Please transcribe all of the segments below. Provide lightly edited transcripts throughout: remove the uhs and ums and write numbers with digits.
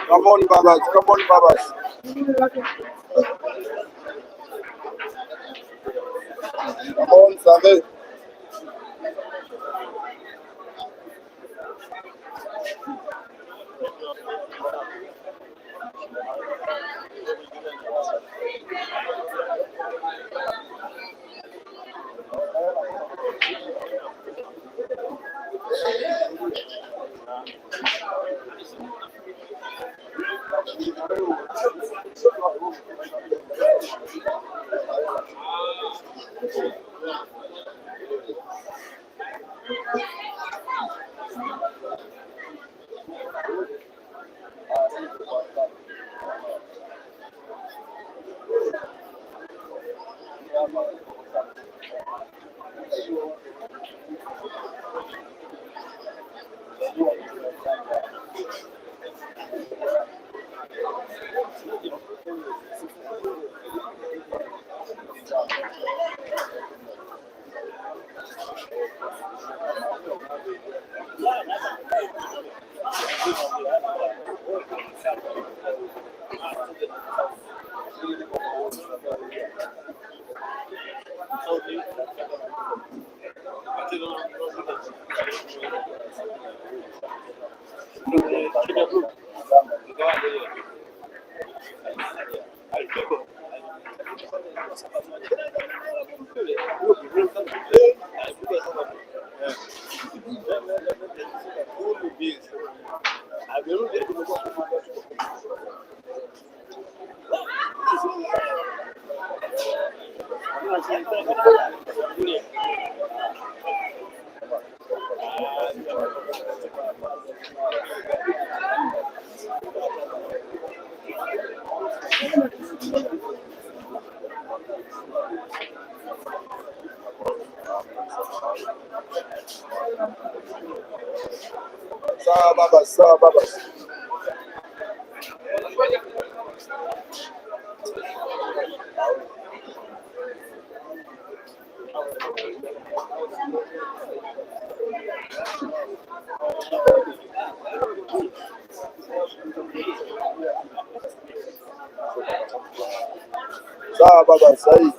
Come on, Babas. Come on, Babas. Come on, Samuel. Babas. Babas, aí.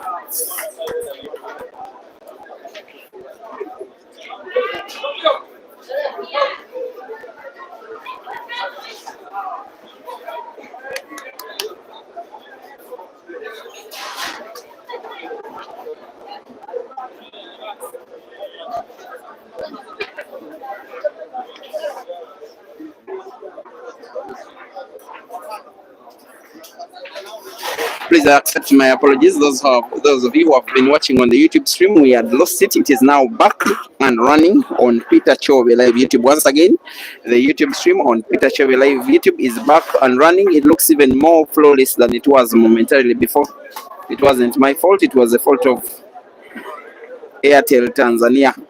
Please accept my apologies. Those of you who have been watching on the YouTube stream, we had lost it. It is now back and running on Peter Chove Live YouTube. Once again, the YouTube stream on Peter Chove Live YouTube is back and running. It looks even more flawless than it was momentarily before. It wasn't my fault. It was the fault of Airtel Tanzania.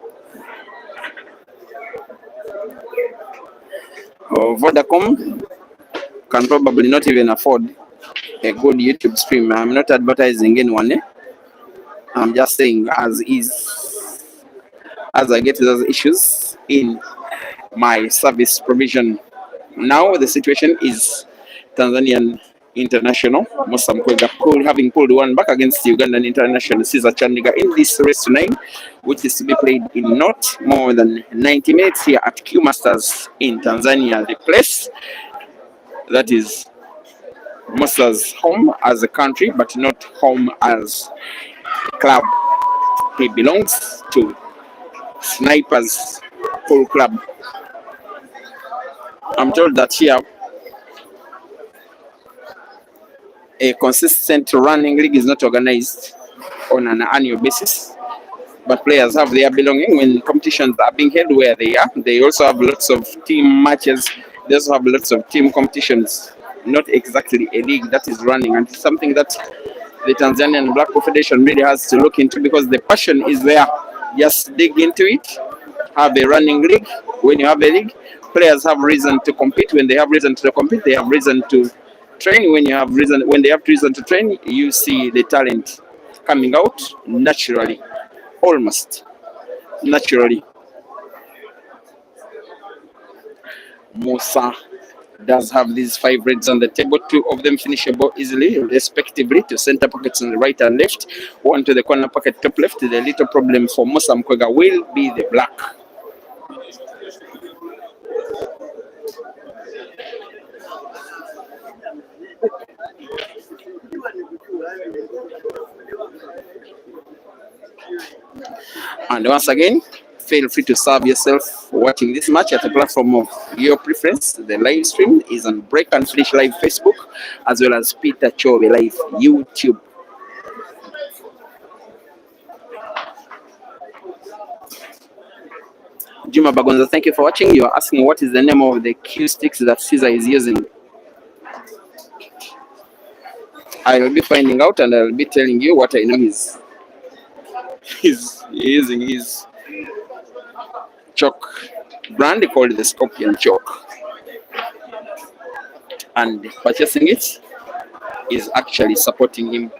Vodacom can probably not even afford a good YouTube stream. I'm not advertising anyone. I'm just saying as is, as I get those issues in my service provision. Now the situation is Tanzanian international Mussa having pulled one back against Ugandan international Caesar Chandiga in this race tonight, which is to be played in not more than 90 minutes here at Q Masters in Tanzania, the place that is Mussa's home as a country, but not home as a club. He belongs to Snipers Full Club. I'm told that here a consistent running league is not organized on an annual basis. but players have their belonging when competitions are being held where they are. They also have lots of team matches. They also have lots of team competitions. Not exactly a league that is running, and it's something that the Tanzanian Black Ball Federation really has to look into because the passion is there. Just dig into it. Have a running league. When you have a league, players have reason to compete. When they have reason to compete, they have reason to train. When they have reason to train, you see the talent coming out naturally, almost naturally. Musa does have these 5 reds on the table. 2 of them finishable easily, respectively, to center pockets on the right and left. 1 to the corner pocket top left. The little problem for Musa Mkwega will be the black. And once again, feel free to serve yourself watching this match at a platform of your preference. The live stream is on Break and Finish Live Facebook, as well as Peter Chobe Live YouTube. Juma Bagonza, thank you for watching. You are asking what is the name of the cue sticks that Caesar is using. I will be finding out and I will be telling you what I know he's using his chalk brand called the Scorpion Chalk, and purchasing it is actually supporting him.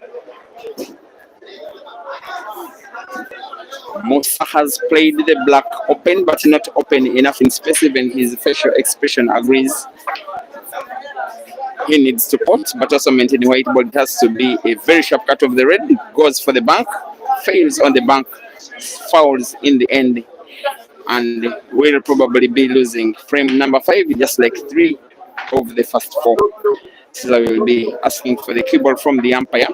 Mosa has played the black open, but not open enough in space. Even his facial expression agrees. He needs support, but also maintaining white ball. It has to be a very sharp cut of the red. Goes for the bank, fails on the bank, fouls in the end, and will probably be losing frame number 5, just like 3 of the first 4. So we will be asking for the cue ball from the umpire,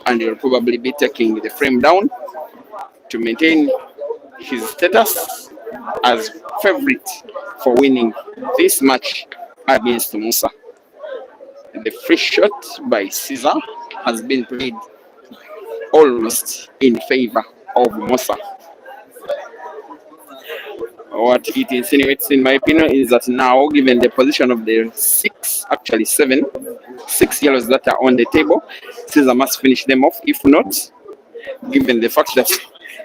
and he will probably be taking the frame down to maintain his status as favorite for winning this match against Musa. The free shot by Caesar has been played almost in favor of Musa. What it insinuates, in my opinion, is that now, given the position of the 6 yellows that are on the table, Caesar must finish them off. If not, given the fact that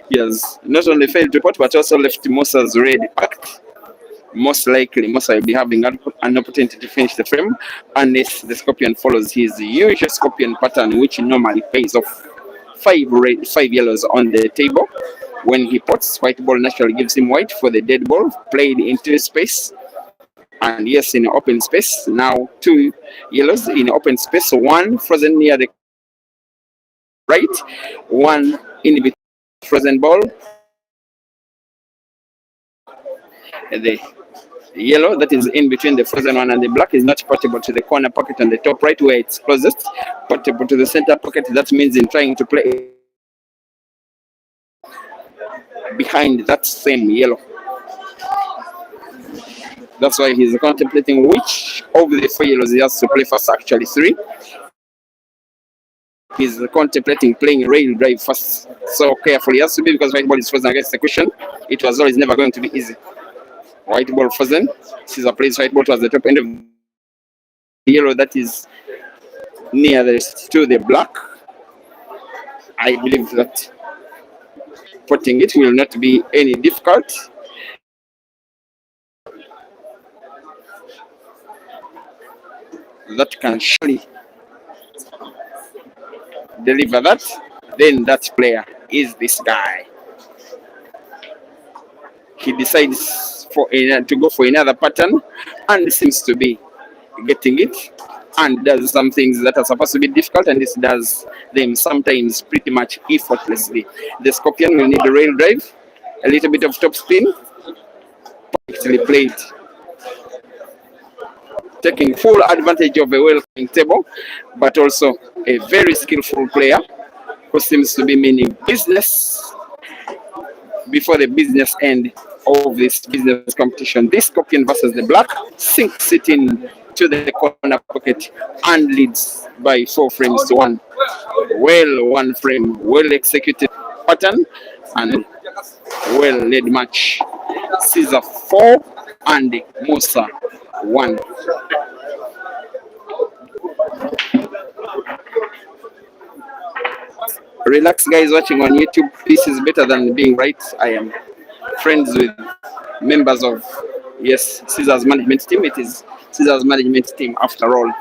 he has not only failed to pot, but also left Musa's red packed, most likely Musa will be having an opportunity to finish the frame unless the Scorpion follows his usual Scorpion pattern, which normally pays off 5 yellows on the table. When he pots, white ball naturally gives him white for the dead ball played into space. And yes, in open space, now 2 yellows in open space, 1 frozen near the right, 1 in between frozen ball. The yellow that is in between the frozen one and the black is not portable to the corner pocket on the top right where it's closest. Portable to the center pocket, that means in trying to play behind that same yellow. That's why he's contemplating which of the 4 yellows he has to play first, actually 3. He's contemplating playing rail drive first. So carefully he has to be, because white ball is frozen against the cushion. It was always never going to be easy. White ball frozen. Caesar plays white ball towards the top end of the yellow that is nearest to the black. I believe that putting it will not be any difficult. That can surely deliver that. Then that player is this guy. He decides to go for another pattern and seems to be getting it, and does some things that are supposed to be difficult, and this does them sometimes pretty much effortlessly. The Scorpion will need a rail drive, a little bit of top spin, perfectly played, taking full advantage of a well-playing table, but also a very skillful player who seems to be meaning business before the business end of this business competition. This Scorpion versus the black sinks it in to the corner pocket and leads by 4 frames to 1. Well, 1 frame, well executed pattern, and Well led match. Caesar 4 and Musa 1. Relax, guys, watching on YouTube. This is better than being right. I am friends with members of, yes, Caesar's management team. It is Caesar's management team after all.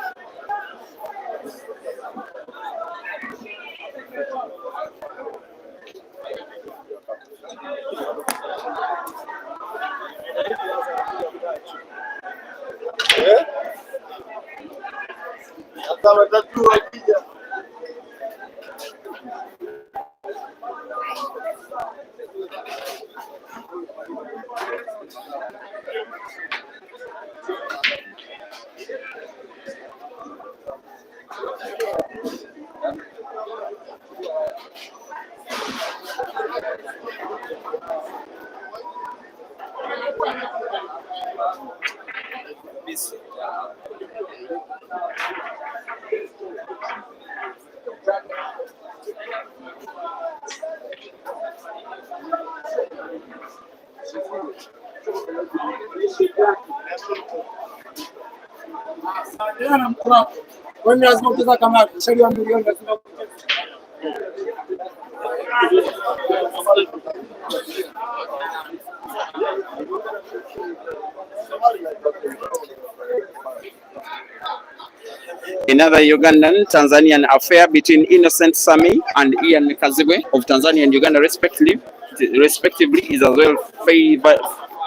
Another Ugandan Tanzanian affair between Innocent Sami and Ian Kazibwe of Tanzania and Uganda respectively is as well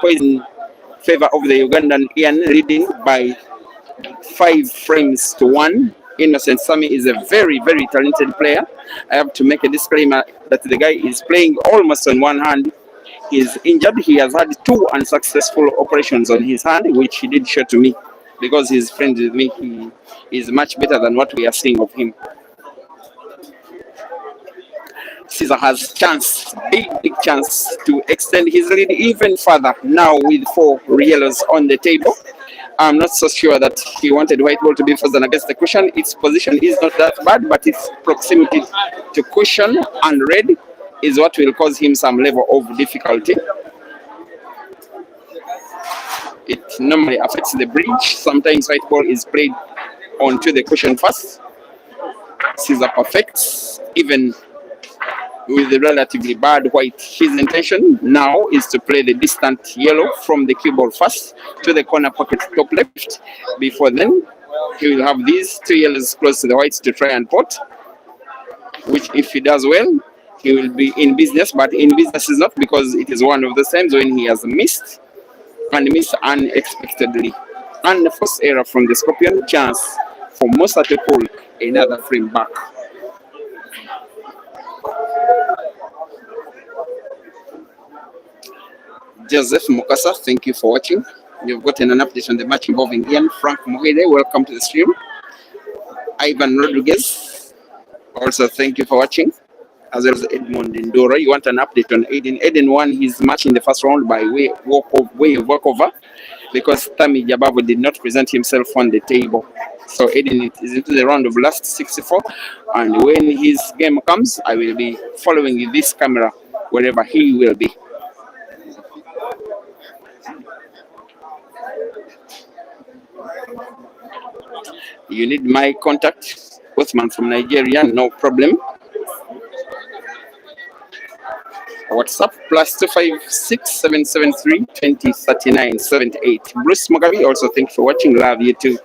poised in favor of the Ugandan Ian, leading by 5 frames to 1. Innocent Sami is a very, very talented player. I have to make a disclaimer that the guy is playing almost on one hand. He's injured. He has had 2 unsuccessful operations on his hand, which he did show to me. Because he's friends with me, he is much better than what we are seeing of him. Caesar has chance, big chance to extend his lead even further now with 4 yellows on the table. I'm not so sure that he wanted white ball to be frozen against the cushion. Its position is not that bad, but its proximity to cushion and red is what will cause him some level of difficulty. It normally affects the bridge. Sometimes white ball is played onto the cushion first. Caesar perfects, even with the relatively bad white. His intention now is to play the distant yellow from the cue ball first to the corner pocket top left. Before then, he will have these 2 yellows close to the whites to try and pot, which if he does well, he will be in business. But in business is not, because it is one of the times when he has missed and missed unexpectedly. And the first error from the Scorpion, chance for Mosa to pull another frame back. Joseph Mukasa, thank you for watching. You've gotten an update on the match involving Ian. Frank Mohede, welcome to the stream. Ivan Rodriguez, also thank you for watching. As well as Edmond Ndora. You want an update on Aiden? Aiden won his match in the first round by way of walkover, because Tami Jababo did not present himself on the table. So Aiden is into the round of last 64, and when his game comes, I will be following this camera wherever he will be. You need my contact, Othman from Nigeria, no problem. WhatsApp +256 2039 Bruce Mugabe, also thank you for watching. Love you too.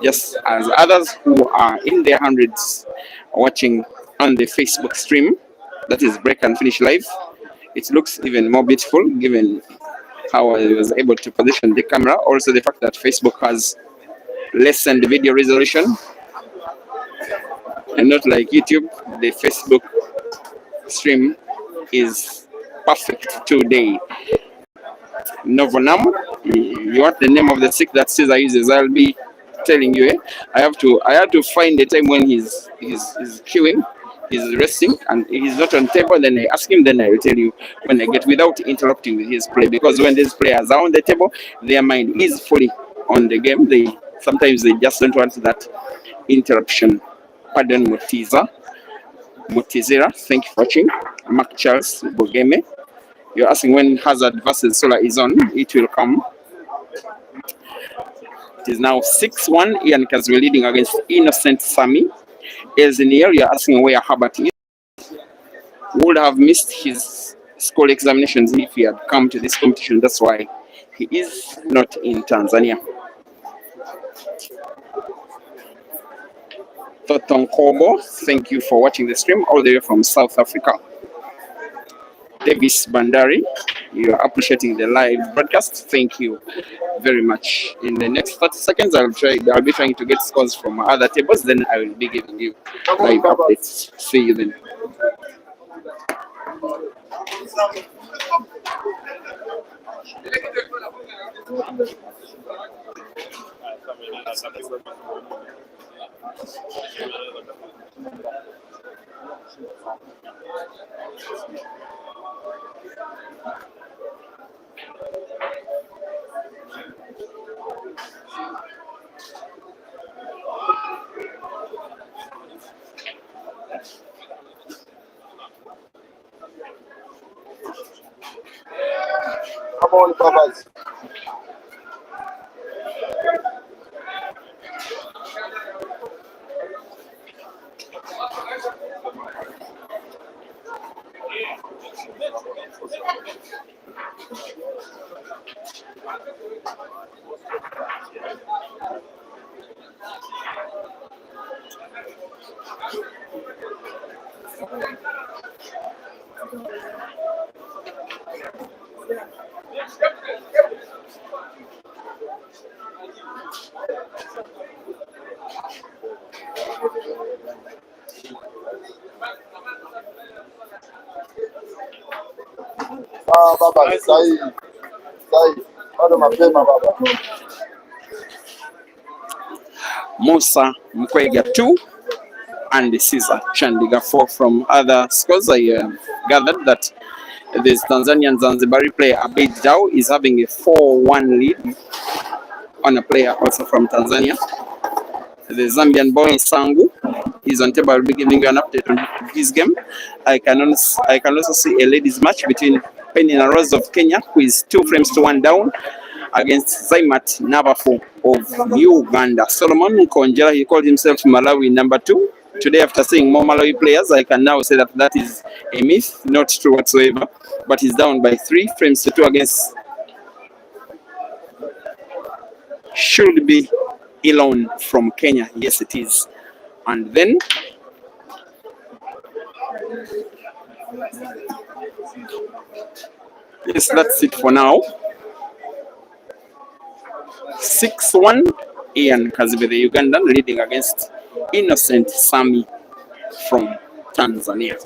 Just as others who are in their hundreds watching on the Facebook stream, that is Break and Finish Live. It looks even more beautiful given how I was able to position the camera. Also the fact that Facebook has lessened video resolution, and not like YouTube, the Facebook stream is perfect today. Novonam, you want the name of the stick that Caesar uses? I'll be telling you. I have to find the time when he's queuing, he's resting, and he's not on table. Then I ask him. Then I will tell you when I get, without interrupting with his play. Because when these players are on the table, their mind is fully on the game. Sometimes they just don't want that interruption. Pardon Mutiza. Mutizera, thank you for watching. Mark Charles Bogeme, you're asking when Hazard versus Solar is on. It will come. It is now 6-1. Ian Kazwe leading against Innocent Sami. As in here, you're asking where Herbert is. Would have missed his school examinations if he had come to this competition. That's why he is not in Tanzania. Toton Kobo, thank you for watching the stream all the way from South Africa. Davis Bandari, you are appreciating the live broadcast. Thank you very much. In the next 30 seconds, I'll be trying to get scores from other tables. Then I will be giving you live updates. See you then. Come on, Babas. Baba, sai. Bado mapema baba. Musa Mkwega 2 and Caesar Chandiga 4. From other scores, I gathered that this Tanzanian Zanzibari player Abid Dao is having a 4-1 lead on a player also from Tanzania. The Zambian boy Sangu is on table. I'll be giving you an update on his game. I can also see a ladies match between Penny and Rose of Kenya, who is 2 frames to 1 down, against Zaimat Navafu of Uganda. Solomon Konjera, he called himself Malawi number 2. Today, after seeing more Malawi players, I can now say that that is a myth, not true whatsoever. But he's down by 3 frames to 2 against should be Elon from Kenya. Yes, it is. And then yes, that's it for now. 6-1. Ian Kazibe, the Ugandan, leading against Innocent Sami from Tanzania.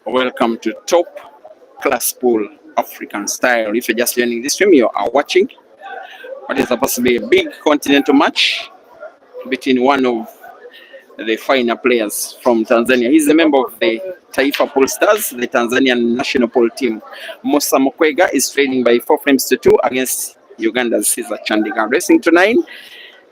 Welcome to Top Class Pool African Style. If you're just joining this stream, you are watching what is supposed to be a big continental match between one of the finer players from Tanzania. He's a member of the Taifa Pool Stars, the Tanzanian national pool team. Mussa Mkwega is trailing by 4 frames to 2 against Uganda's Caesar Chandiga. Racing to 9.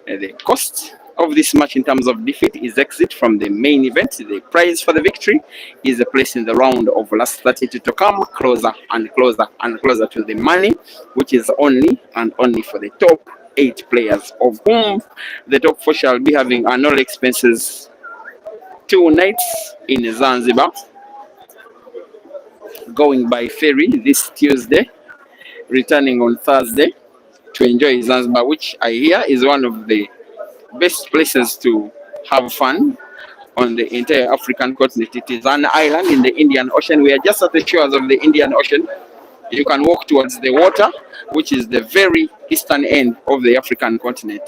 The cost of this match in terms of defeat is exit from the main event. The prize for the victory is a place in the round of last 32 to come closer and closer and closer to the money, which is only and only for the top 8 players, of whom the top 4 shall be having annual expenses 2 nights in Zanzibar, going by ferry this Tuesday, returning on Thursday to enjoy Zanzibar, which I hear is one of the best places to have fun on the entire African continent. It is an island in the Indian Ocean. We are just at the shores of the Indian Ocean. you can walk towards the water, which is the very eastern end of the African continent.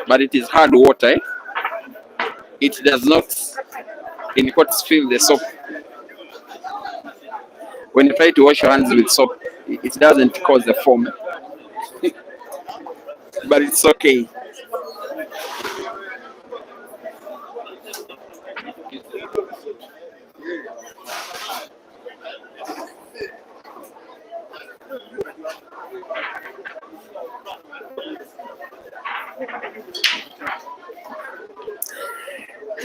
But it is hard water. It does not, in quotes, feel the soap. When you try to wash your hands with soap, it doesn't cause the foam. But it's okay.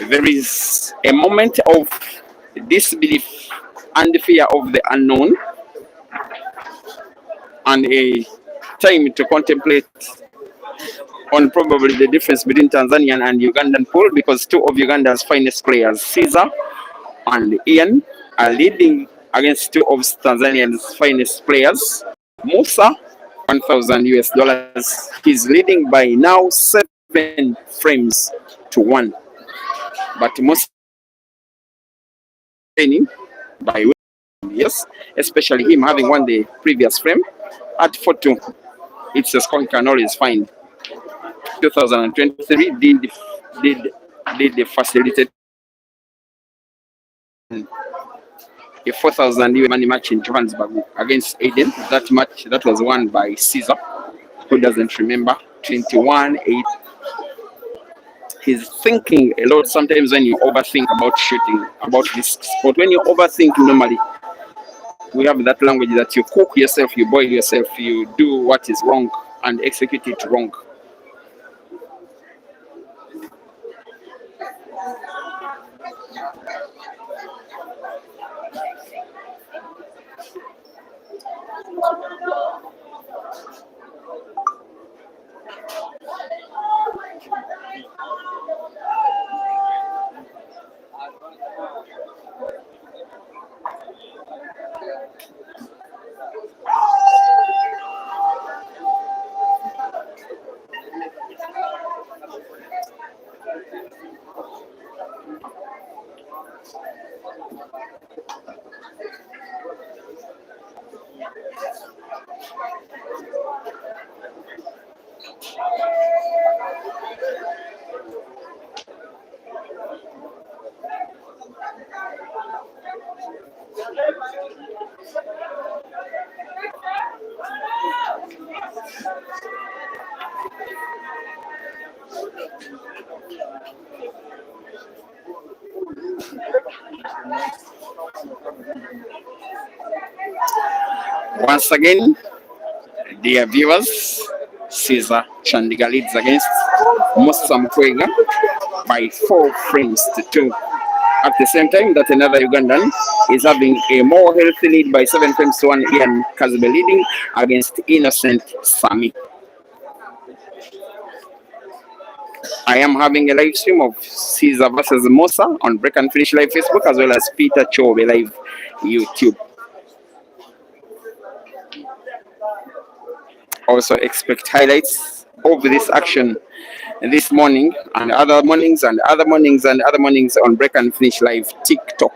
There is a moment of disbelief and fear of the unknown, and a time to contemplate on probably the difference between Tanzanian and Ugandan pool, because two of Uganda's finest players, Caesar and Ian, are leading against two of Tanzania's finest players. Musa, 1,000 US dollars, is leading by now 7 frames to 1. But Musa winning by yes, especially him having won the previous frame at 4-2. It's a score he can always find. 2023 did the facilitated a 4,000 US money match in Johannesburg against Aiden. That match that was won by Caesar, who doesn't remember. 21-8. He's thinking a lot sometimes when you overthink about shooting, about this sport. When you overthink, normally we have that language that you cook yourself, you boil yourself, you do what is wrong and execute it wrong. Once again, dear viewers, Caesar Chandiga leads against Mussa by 4 frames to 2. At the same time that another Ugandan is having a more healthy lead by 7 frames to 1, Ian Kazibe leading against Innocent Sami. I am having a live stream of Caesar versus Mosa on Break and Finish Live Facebook, as well as Peter Chobe Live YouTube. Also expect highlights of this action this morning and other mornings and other mornings and other mornings on Break and Finish Live TikTok.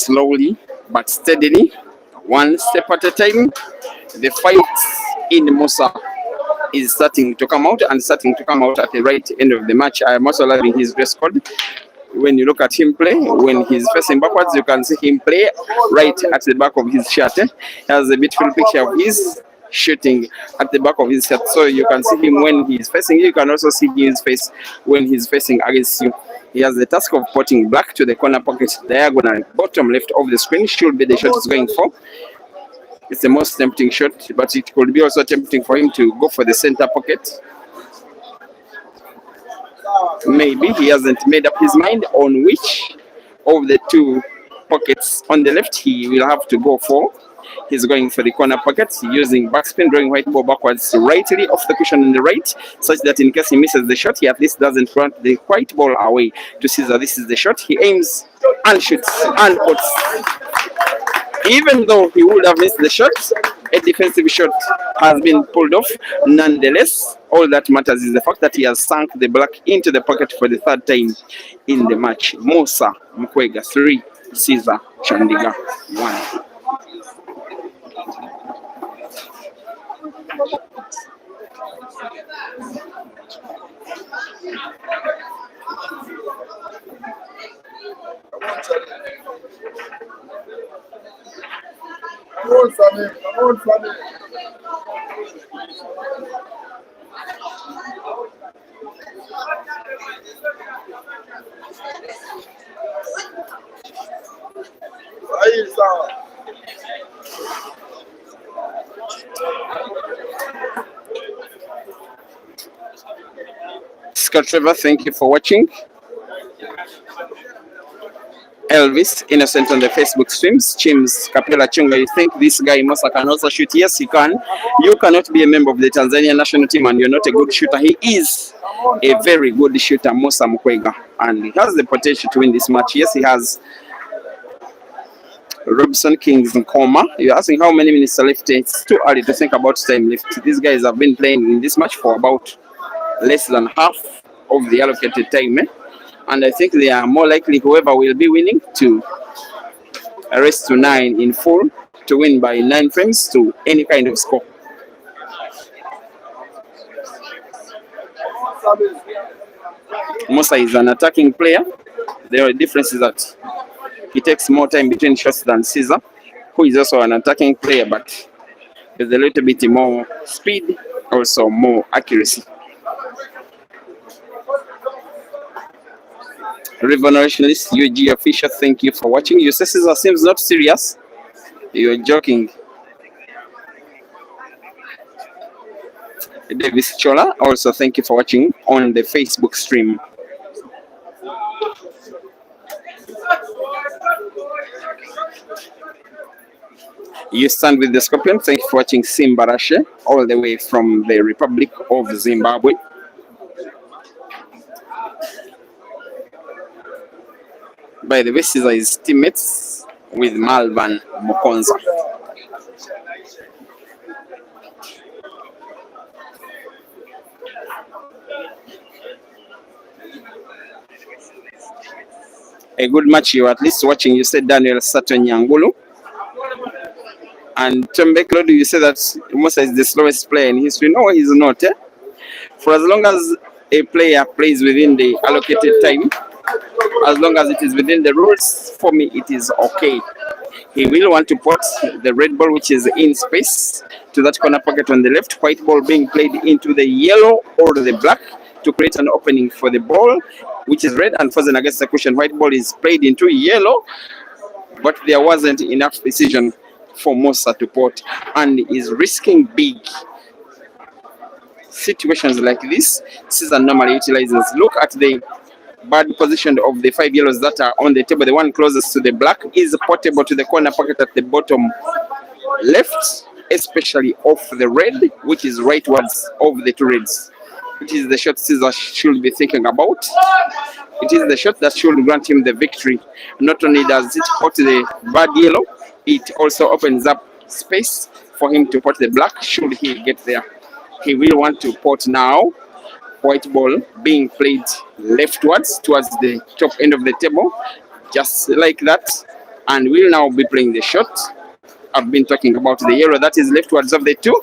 slowly but steadily, one step at a time. The fight in Mussa is starting to come out and starting to come out at the right end of the match. I am also loving his dress code. When you look at him play, when he's facing backwards, you can see him play right at the back of his shirt. He has a beautiful picture of his shooting at the back of his shirt. So you can see him when he's facing you. You can also see his face when he's facing against you. He has the task of putting black to the corner pocket diagonal bottom left of the screen. Should be the shot he's going for. It's the most tempting shot, but it could be also tempting for him to go for the center pocket. Maybe he hasn't made up his mind on which of the two pockets on the left he will have to go for. He's going for the corner pocket using backspin, drawing white ball backwards rightly off the cushion on the right, such that in case he misses the shot, he at least doesn't run the white ball away to Caesar. This is the shot. He aims and shoots and puts. Even though he would have missed the shot, a defensive shot has been pulled off. Nonetheless, all that matters is the fact that he has sunk the black into the pocket for the third time in the match. Musa Mukwega 3, Caesar Chandiga 1. Come on, Sammy. Come on, Sammy. Aí, Sam. Scott Trevor, thank you for watching. Elvis Innocent on the Facebook streams. Chims Kapela Chunga, you think this guy Mosa can also shoot? Yes, he can. You cannot be a member of the Tanzania national team and you're not a good shooter. He is a very good shooter, Musa Mukwega, and he has the potential to win this match. Yes, he has. Robson Kings in coma. You're asking how many minutes are left. It's too early to think about time left. These guys have been playing in this match for about less than half of the allocated time. And I think they are more likely, whoever will be winning, to rest to 9 in full, to win by 9 frames to any kind of score. Musa is an attacking player. The difference is that he takes more time between shots than Caesar, who is also an attacking player, but with a little bit more speed, also more accuracy. Revolutionist UG official, thank you for watching. You say Caesar seems not serious. You're joking. Davis Chola, also thank you for watching on the Facebook stream. You stand with the Scorpion, thank you for watching. Simbarashe, all the way from the Republic of Zimbabwe. By the way, Caesar is teammates with Malvan Mokonza. A good match you're at least watching. You said Daniel Sato Nyangulu. And Tembe Claude, you said that Musa is the slowest player in history. No, he's not. For as long as a player plays within the allocated time, as long as it is within the rules, for me it is okay. He will want to put the red ball, which is in space, to that corner pocket on the left, white ball being played into the yellow or the black to create an opening for the ball, which is red and frozen against the cushion. White ball is played into yellow, but there wasn't enough precision for Musa to put, and is risking big. Situations like this, Caesar normally utilizes. Look at the bad position of the 5 yellows that are on the table. The one closest to the black is portable to the corner pocket at the bottom left, especially off the red, which is rightwards of the 2 reds. It is the shot Caesar should be thinking about. It is the shot that should grant him the victory. Not only does it pot the bad yellow, it also opens up space for him to pot the black should he get there. He will want to pot now. White ball being played leftwards towards the top end of the table, just like that. and we'll now be playing the shot. I've been talking about the yellow that is leftwards of the two.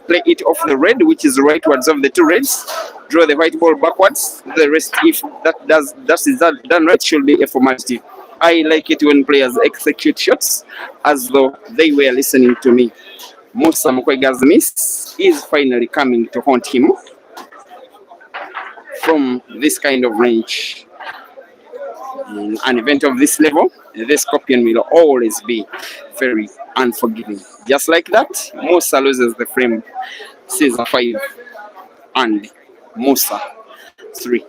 Play it off the red, which is rightwards of the two reds. Draw the white ball backwards. The rest, if that is done right, should be a formality. I like it when players execute shots as though they were listening to me. Mussa Mukwega's miss is finally coming to haunt him from this kind of range. In an event of this level, the Scorpion will always be very unforgiving. Just like that, Mosa loses the frame. Caesar 5 and Musa 3.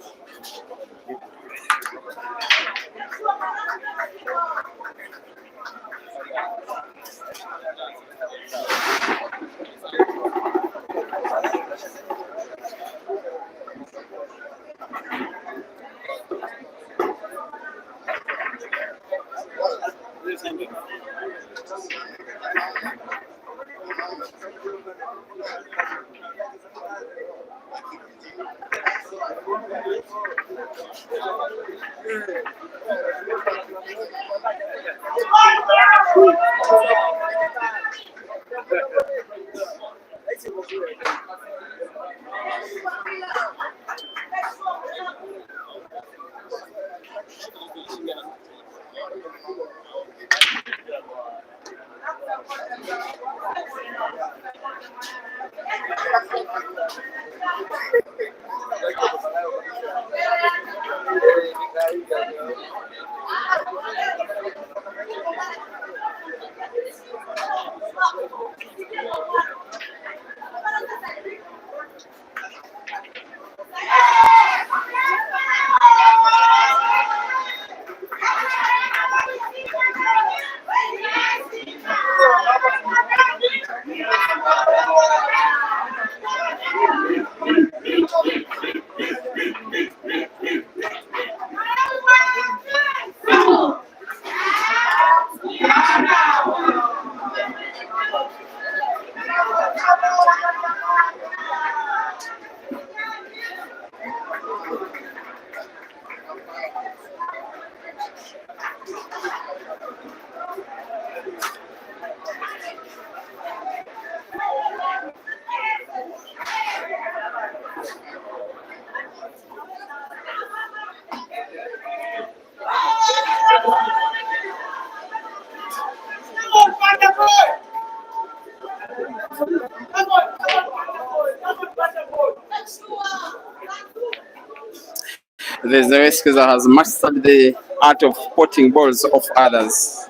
The rescuer has mastered the art of potting balls off others,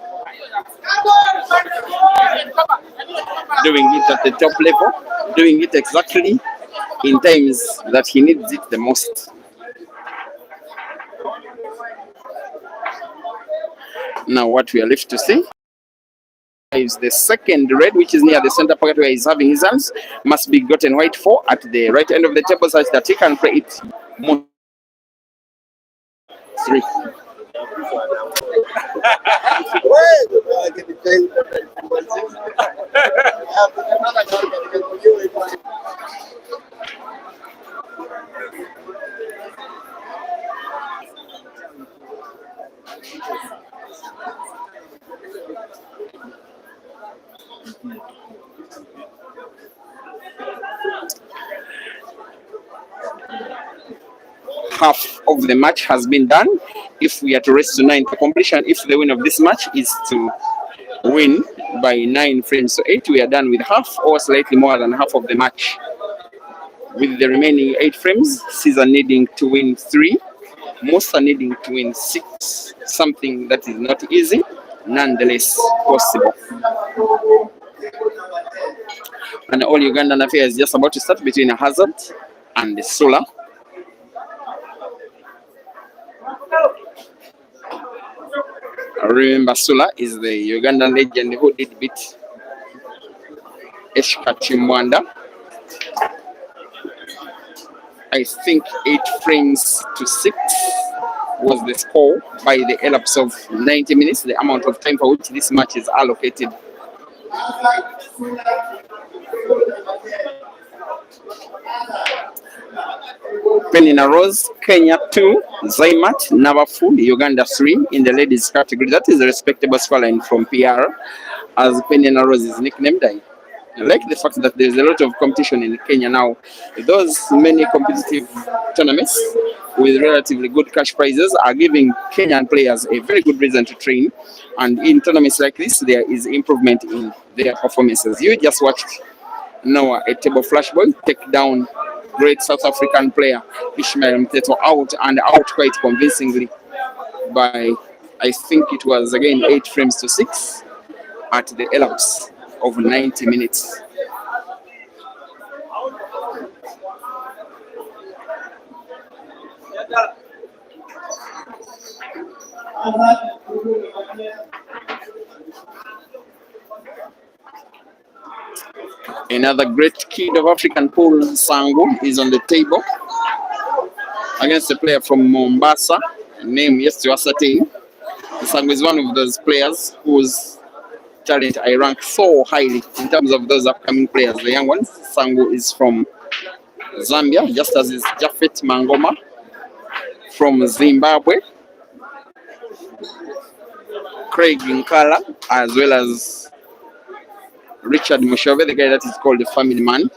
doing it at the top level, doing it exactly in times that he needs it the most. Now what we are left to see is the second red, which is near the center pocket where he's having his hands, must be gotten white for at the right end of the table such that he can play it more. 3. Half of the match has been done. If we are to race to 9 to completion, if the win of this match is to win by 9 frames to 8, we are done with half or slightly more than half of the match. With the remaining 8 frames, Caesar needing to win 3, Musa needing to win 6, something that is not easy, nonetheless possible. And all Ugandan affair is just about to start between Hazard and Sula. Remember, Sula is the Ugandan legend who did beat Eshka Chimwanda. I think 8 frames to 6 was the score by the elapse of 90 minutes, the amount of time for which this match is allocated. Penina Rose, Kenya 2, Zaimat, Navafu, Uganda 3 in the ladies category. That is a respectable scoreline from PR, as Penina Rose is nicknamed. I like the fact that there's a lot of competition in Kenya now. Those many competitive tournaments with relatively good cash prizes are giving Kenyan players a very good reason to train. And in tournaments like this, there is improvement in their performances. You just watched now a table flashball take down great South African player Ishmael Mteto out and out quite convincingly by, I think it was again 8 frames to 6 at the elapse of 90 minutes. Another great kid of African pool, Sango, is on the table against a player from Mombasa, name yet to ascertain. Sango is one of those players whose talent I rank so highly in terms of those upcoming players, the young ones. Sango is from Zambia, just as is Japhet Mangoma from Zimbabwe, Craig Nkala, as well as Richard Mushove, the guy that is called the family man.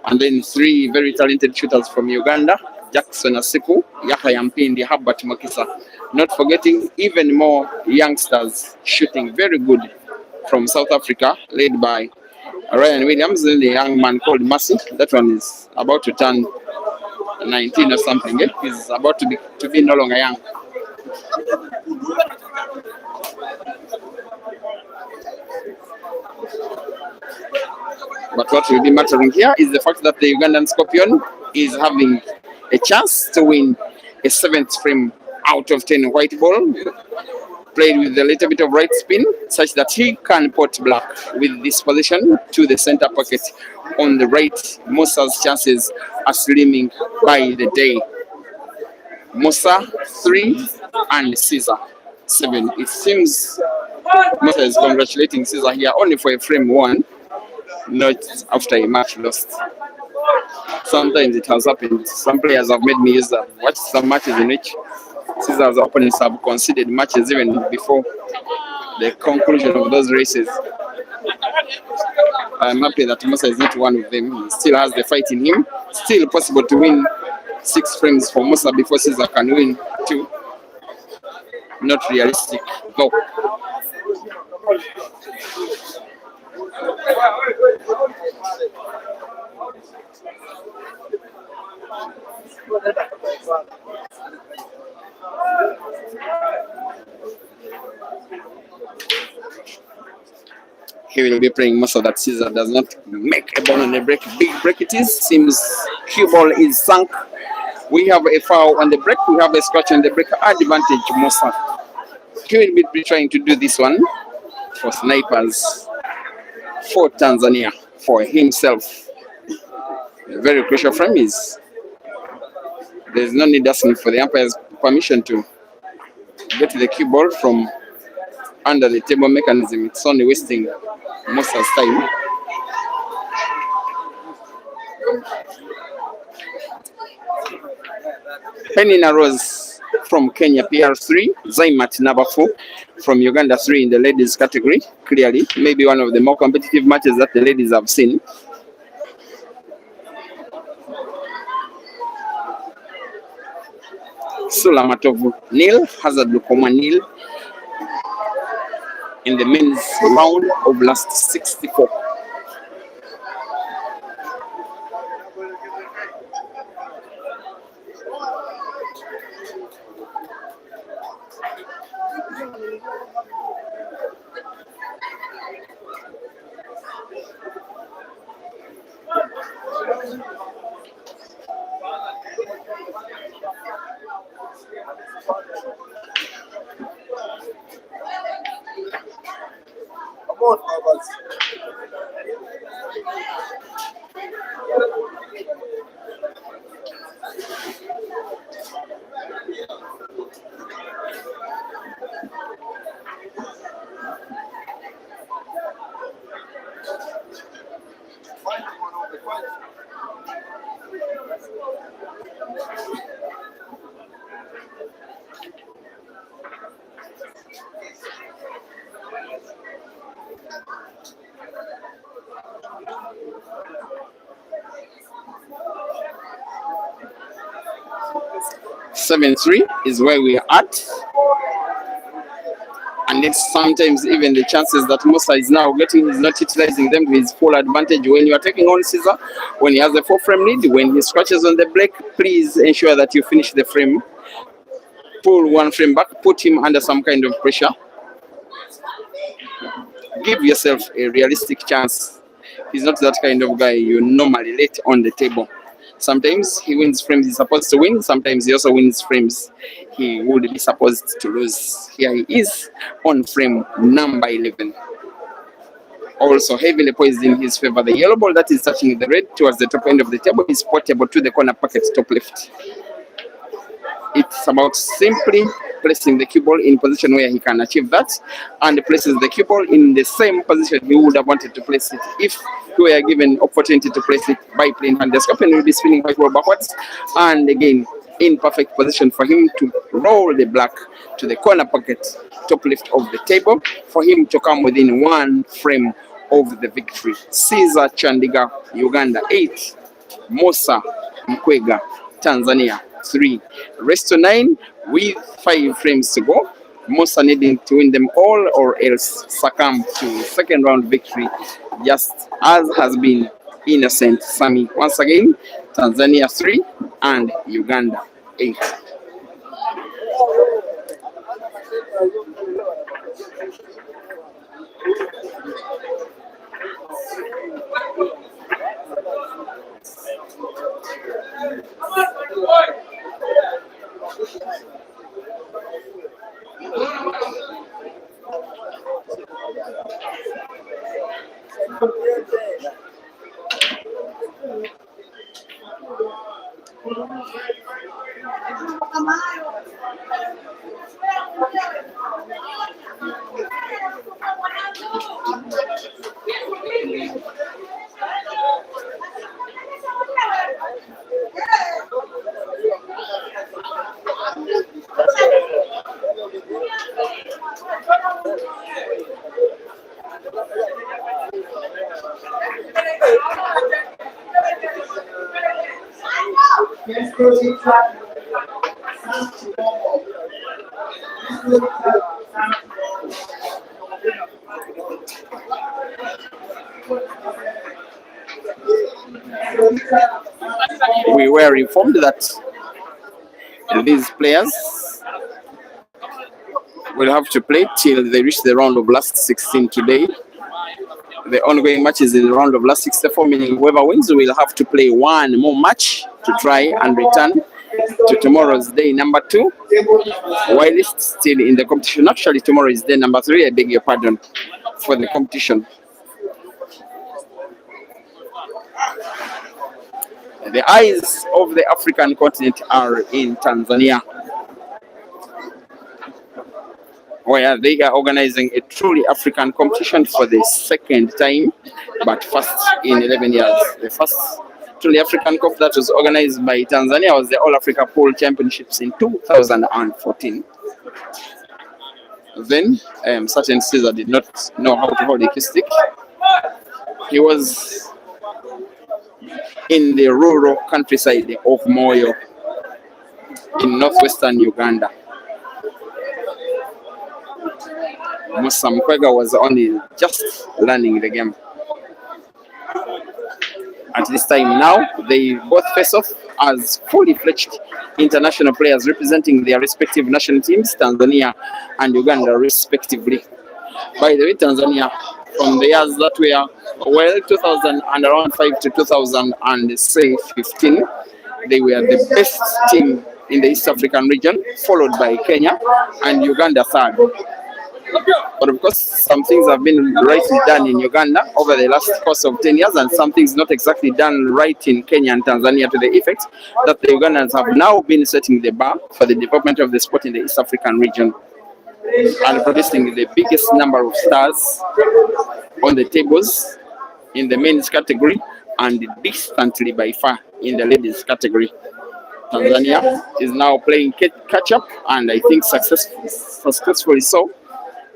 And then 3 very talented shooters from Uganda, Jackson Asiku, Yahya Mpindi, Herbert Makisa. Not forgetting even more youngsters shooting very good from South Africa, led by Ryan Williams, then the young man called Mussa. That one is about to turn 19 or something. Eh? He's about to be no longer young. But what will be mattering here is the fact that the Ugandan Scorpion is having a chance to win a 7th frame out of 10 white ball, played with a little bit of right spin, such that he can pot black with this position to the center pocket on the right. Musa's chances are slimming by the day. Musa 3 and Caesar 7. It seems Musa is congratulating Caesar here only for a frame 1, not after a match lost. Sometimes it has happened. Some players have made me use that. Watch some matches in which Caesar's opponents have conceded matches even before the conclusion of those races. I'm happy that Musa is not one of them. He still has the fight in him. Still possible to win 6 frames for Musa before Caesar can win 2. Not realistic, though. He will be playing Musa that Caesar does not make a ball on the break. Big break it is. Seems cue ball is sunk. We have a foul on the break. We have a scratch on the break. Advantage Musa. He will be trying to do this one for snipers for Tanzania, for himself. A very crucial frame is there's no need asking for the umpire's permission to get the cue ball from under the table mechanism. It's only wasting Musa's time. Penina Rose from Kenya, PR3, Zaimat Nabafu from Uganda 3 in the ladies category. Clearly, maybe one of the more competitive matches that the ladies have seen. Sulamatovu nil, Hazard Lukoma nil in the men's round of last 64. Come on, Abbas. 7-3 is where we are at. And it's sometimes even the chances that Musa is now getting, is not utilizing them to his full advantage. When you are taking on Caesar, when he has a 4-frame lead, when he scratches on the break, please ensure that you finish the frame. Pull 1 frame back, put him under some kind of pressure. Give yourself a realistic chance. He's not that kind of guy you normally let on the table. Sometimes he wins frames he's supposed to win. Sometimes he also wins frames he would be supposed to lose. Here he is on frame number 11. Also heavily poised in his favor. The yellow ball that is touching the red towards the top end of the table is portable to the corner pocket top left. It's about simply placing the cue ball in position where he can achieve that, and places the cue ball in the same position he would have wanted to place it if he were given opportunity to place it by playing hand. The scorpion will be spinning white ball backwards, and again in perfect position for him to roll the black to the corner pocket top left of the table for him to come within 1 frame of the victory. Caesar Chandiga, Uganda 8, Mussa Mkwega, Tanzania 3. Rest to 9 with 5 frames to go. Musa needing to win them all or else succumb to second round victory, just as has been Innocent Sami. Once again, Tanzania 3 and Uganda 8. We were informed that these players will have to play till they reach the round of last 16 today. The ongoing matches in the round of last 64, meaning whoever wins will have to play 1 more match to try and return to tomorrow's day number 2, while it's still in the competition. Actually, tomorrow is day number 3, I beg your pardon, for the competition. The eyes of the African continent are in Tanzania, where they are organizing a truly African competition for the second time, but first in 11 years. The first truly African Cup that was organized by Tanzania was the All Africa Pool Championships in 2014. Then, certain Caesar did not know how to hold a stick. He was in the rural countryside of Moyo in northwestern Uganda. Mussa Mkwega was only just learning the game. At this time now, they both face off as fully fledged international players representing their respective national teams, Tanzania and Uganda respectively. By the way, Tanzania, from the years that were, well, 2005 to 2015, they were the best team in the East African region, followed by Kenya and Uganda third. But of course, some things have been rightly done in Uganda over the last course of 10 years, and some things not exactly done right in Kenya and Tanzania, to the effect that the Ugandans have now been setting the bar for the development of the sport in the East African region and producing the biggest number of stars on the tables in the men's category and distantly by far in the ladies category. Tanzania is now playing catch up, and I think successfully so.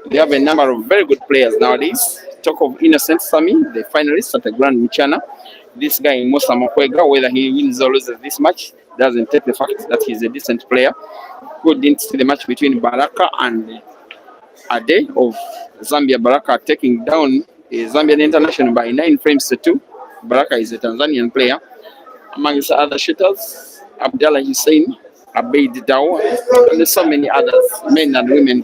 They have a number of very good players nowadays. Talk of Innocent Sami, the finalist at the Grand Mchana. This guy, Musa Mkwega, whether he wins or loses this match, doesn't take the fact that he's a decent player. Who didn't see the match between Baraka and Ade of Zambia. Baraka taking down a Zambian international by 9 frames to 2. Baraka is a Tanzanian player. Amongst other shooters, Abdallah Hussein, Abeid Dawa, and there's so many others, men and women.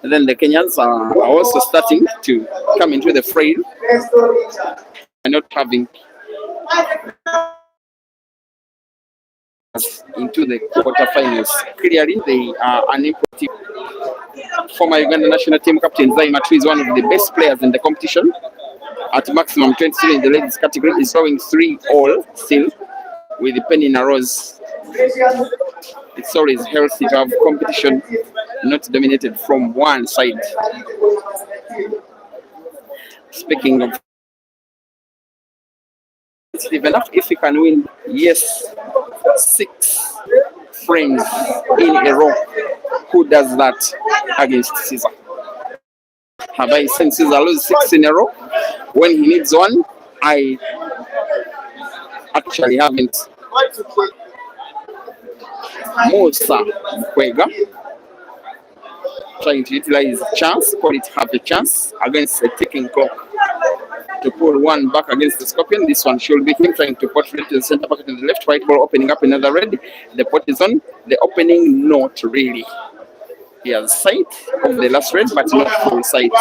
And then the Kenyans are also starting to come into the fray and not having into the quarterfinals. Clearly, they are unable to. Former Uganda national team captain Zaimatu is one of the best players in the competition. At maximum 20 in the ladies category, is throwing 3-all still with the penny in a rose. It's always healthy to have competition not dominated from one side. Speaking of, even if you can win, yes, 6 frames in a row. Who does that against Caesar? Have I seen Caesar lose 6 in a row? When he needs one, I actually haven't. Mussa trying to utilize chance, call it have a chance against a ticking clock to pull one back against the Scorpion. This one should be him trying to put red to the center pocket in the left, white ball opening up another red. The pot is on, the opening not really. He has sight of the last red, but not full sight.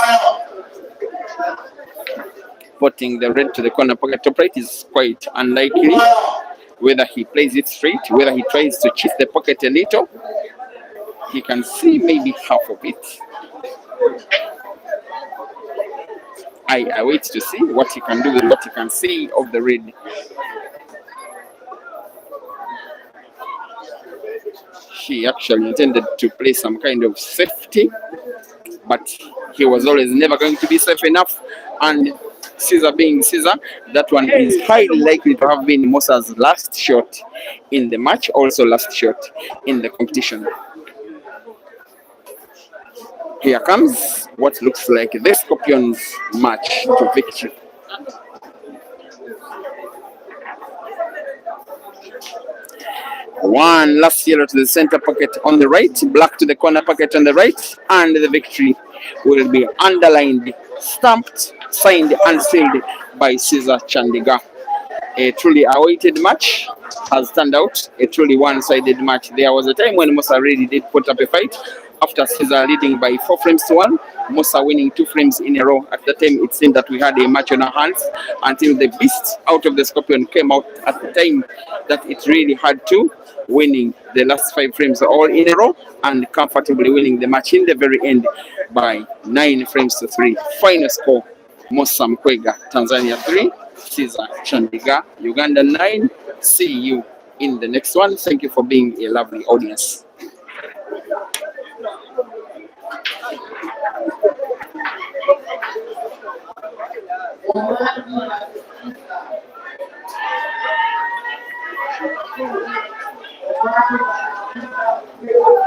Putting the red to the corner pocket top right is quite unlikely. Whether he plays it straight, whether he tries to cheat the pocket a little, he can see maybe half of it. I wait to see what he can do with what he can see of the red. He actually intended to play some kind of safety, but he was always never going to be safe enough. And Caesar being Caesar, that one is highly likely to have been Mosa's last shot in the match, also last shot in the competition. Here comes what looks like the Scorpions' march to victory. One last yellow to the center pocket on the right, black to the corner pocket on the right, and the victory will be underlined, stamped, signed, and sealed by Caesar Chandiga. A truly awaited match has turned out a truly one-sided match. There was a time when Mosa really did put up a fight after Caesar leading by 4 frames to 1. Mosa winning 2 frames in a row. At the time, it seemed that we had a match on our hands until the beast out of the Scorpion came out at the time that it really had to, winning the last 5 frames all in a row and comfortably winning the match in the very end by 9 frames to 3. Final score, Mussa Mkwega, Tanzania 3, Caesar Chandiga, Uganda 9. See you in the next one. Thank you for being a lovely audience. Thank you.